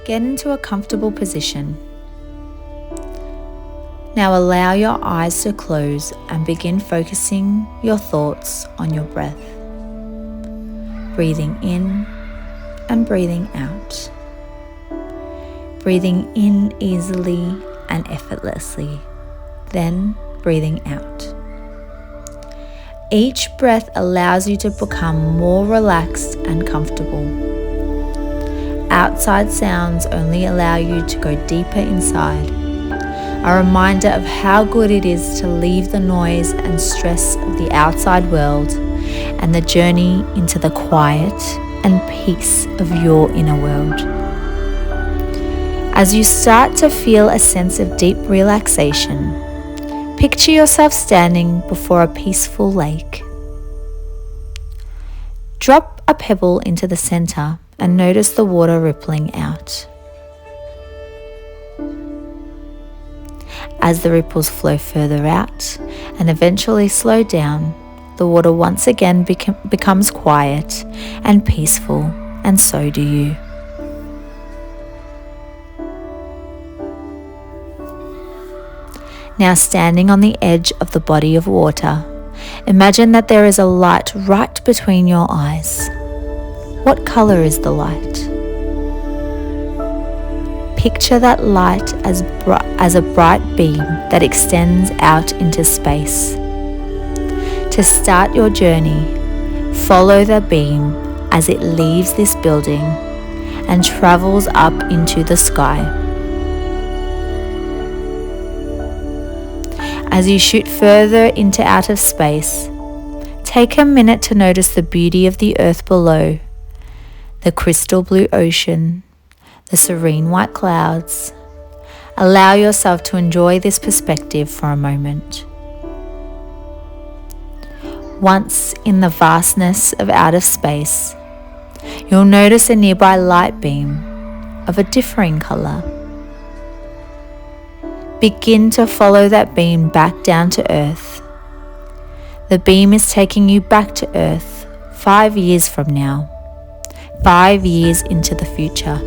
Get into a comfortable position. Now allow your eyes to close and begin focusing your thoughts on your breath. Breathing in and breathing out. Breathing in easily and effortlessly, then breathing out. Each breath allows you to become more relaxed and comfortable. Outside sounds only allow you to go deeper inside, a reminder of how good it is to leave the noise and stress of the outside world and the journey into the quiet and peace of your inner world. As you start to feel a sense of deep relaxation, picture yourself standing before a peaceful lake. Drop a pebble into the center and notice the water rippling out. As the ripples flow further out and eventually slow down, the water once again becomes quiet and peaceful, and so do you. Now standing on the edge of the body of water, imagine that there is a light right between your eyes. What color is the light? Picture that light as a bright beam that extends out into space. To start your journey, follow the beam as it leaves this building and travels up into the sky. As you shoot further into outer space, take a minute to notice the beauty of the earth below, the crystal blue ocean, the serene white clouds. Allow yourself to enjoy this perspective for a moment. Once in the vastness of outer space, you'll notice a nearby light beam of a differing color. Begin to follow that beam back down to earth. The beam is taking you back to earth 5 years from now, 5 years into the future.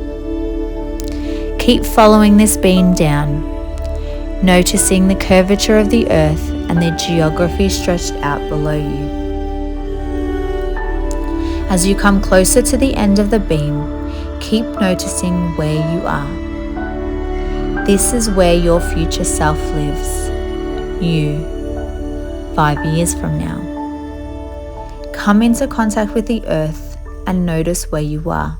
Keep following this beam down, noticing the curvature of the earth and the geography stretched out below you. As you come closer to the end of the beam, keep noticing where you are. This is where your future self lives, you, 5 years from now. Come into contact with the earth and notice where you are.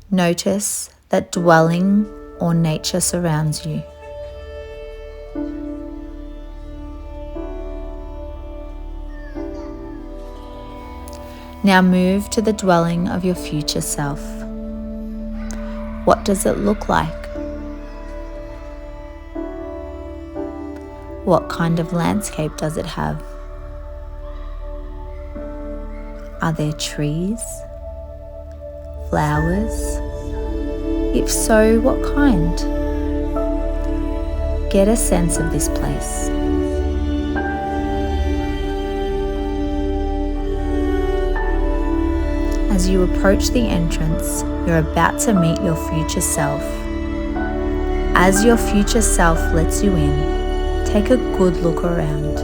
Notice that dwelling or nature surrounds you. Now move to the dwelling of your future self. What does it look like? What kind of landscape does it have? Are there trees? Flowers? If so, what kind? Get a sense of this place. As you approach the entrance, you're about to meet your future self. As your future self lets you in, take a good look around.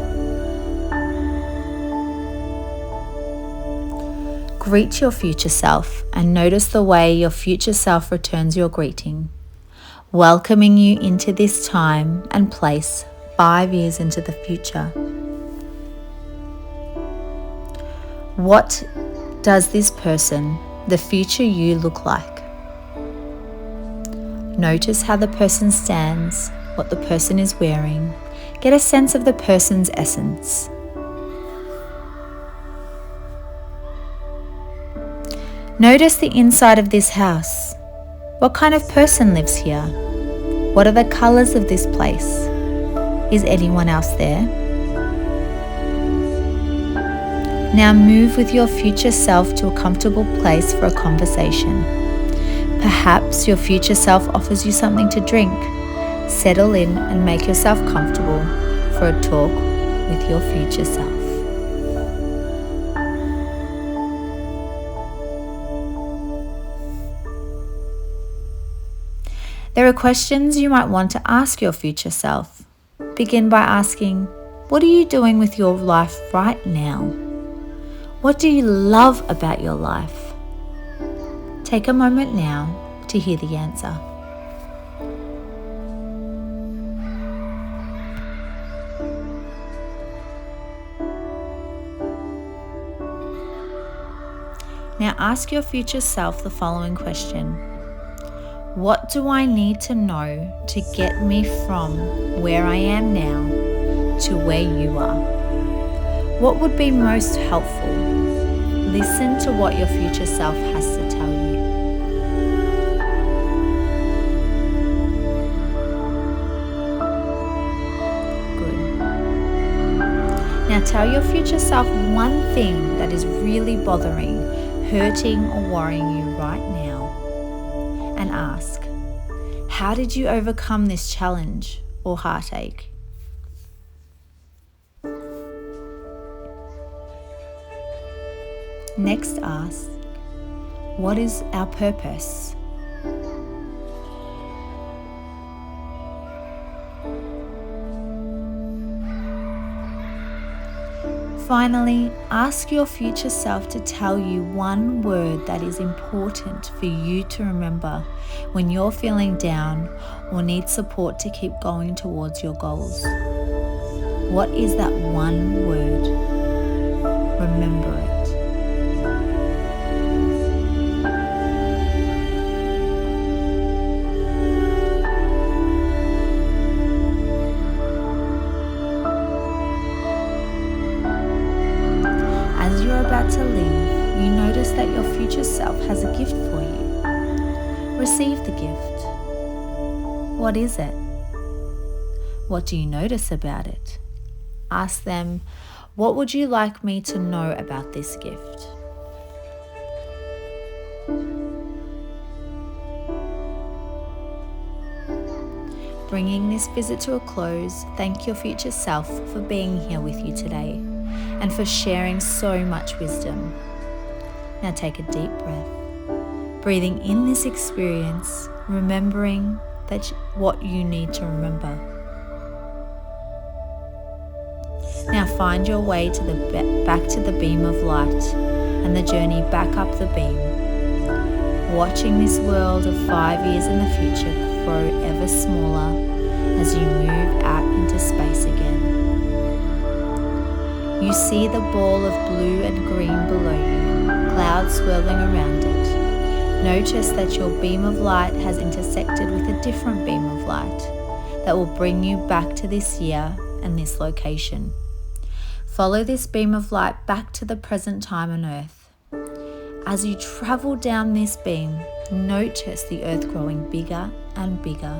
Greet your future self and notice the way your future self returns your greeting, welcoming you into this time and place 5 years into the future. What does this person, the future you, look like? Notice how the person stands, what the person is wearing. Get a sense of the person's essence. Notice the inside of this house. What kind of person lives here? What are the colors of this place? Is anyone else there? Now move with your future self to a comfortable place for a conversation. Perhaps your future self offers you something to drink. Settle in and make yourself comfortable for a talk with your future self. There are questions you might want to ask your future self. Begin by asking, what are you doing with your life right now? What do you love about your life? Take a moment now to hear the answer. Now ask your future self the following question. What do I need to know to get me from where I am now to where you are? What would be most helpful? Listen to what your future self has to tell you. Good. Now tell your future self one thing that is really bothering, hurting, or worrying you right now. And ask, how did you overcome this challenge or heartache? Next ask, what is our purpose? Finally, ask your future self to tell you one word that is important for you to remember when you're feeling down or need support to keep going towards your goals. What is that one word? Remember it. As you're about to leave, you notice that your future self has a gift for you. Receive the gift. What is it? What do you notice about it? Ask them, what would you like me to know about this gift? Bringing this visit to a close, thank your future self for being here with you today and for sharing so much wisdom. Now take a deep breath, breathing in this experience, remembering that what you need to remember. Now find your way to back to the beam of light and the journey back up the beam, watching this world of 5 years in the future grow ever smaller as you move out into space again. You see the ball of blue and green below you, clouds swirling around it. Notice that your beam of light has intersected with a different beam of light that will bring you back to this year and this location. Follow this beam of light back to the present time on Earth. As you travel down this beam, notice the Earth growing bigger and bigger.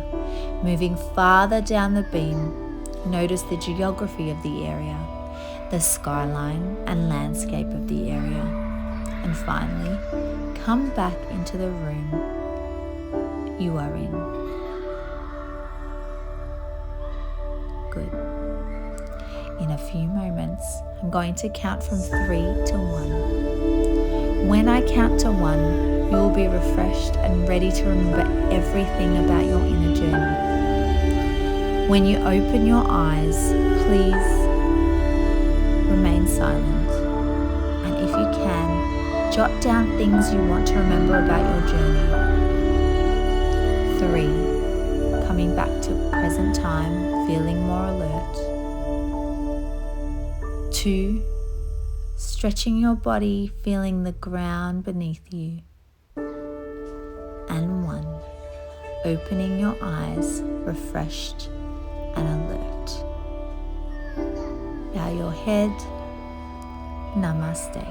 Moving farther down the beam, notice the geography of the area, the skyline and landscape of the area. And finally, come back into the room you are in. Good. In a few moments, I'm going to count from 3 to 1. When I count to 1, you will be refreshed and ready to remember everything about your inner journey. When you open your eyes, please remain silent. And if you can, jot down things you want to remember about your journey. 3, coming back to present time, feeling more alert. 2, stretching your body, feeling the ground beneath you. And 1, opening your eyes, refreshed and alert. Bow your head. Namaste.